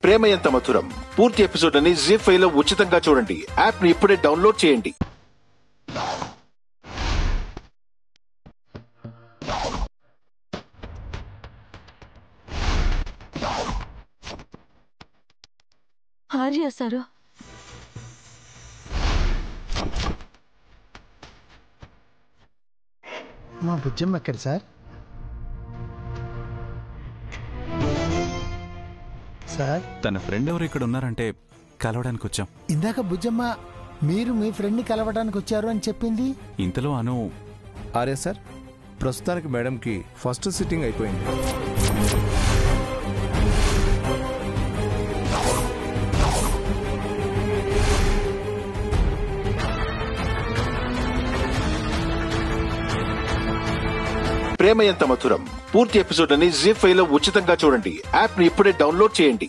ప్రేమ ఎంత మధురం పూర్తి ఎపిసోడ్ అని జీ5 లో ఉచితంగా చూడండి. యాప్ ని ఇప్పుడే డౌన్లోడ్ చేయండి. ఆర్య సారు, మా బుజ్జమ్మ ఎక్కడ సార్? సార్, తన ఫ్రెండ్ ఎవరు ఇక్కడ ఉన్నారంటే కలవడానికి వచ్చాం. ఇందాక బుజ్జమ్మ మీరు మీ ఫ్రెండ్ని కలవడానికి వచ్చారు అని చెప్పింది. ఇంతలో అను ఆర్య సార్, ప్రస్తుతానికి మేడంకి ఫస్ట్ సిట్టింగ్ అయిపోయింది. ప్రేమ ఎంత మధురం పూర్తి ఎపిసోడ్ అని జీ5 లో ఉచితంగా చూడండి. యాప్ ని ఇప్పుడే డౌన్లోడ్ చేయండి.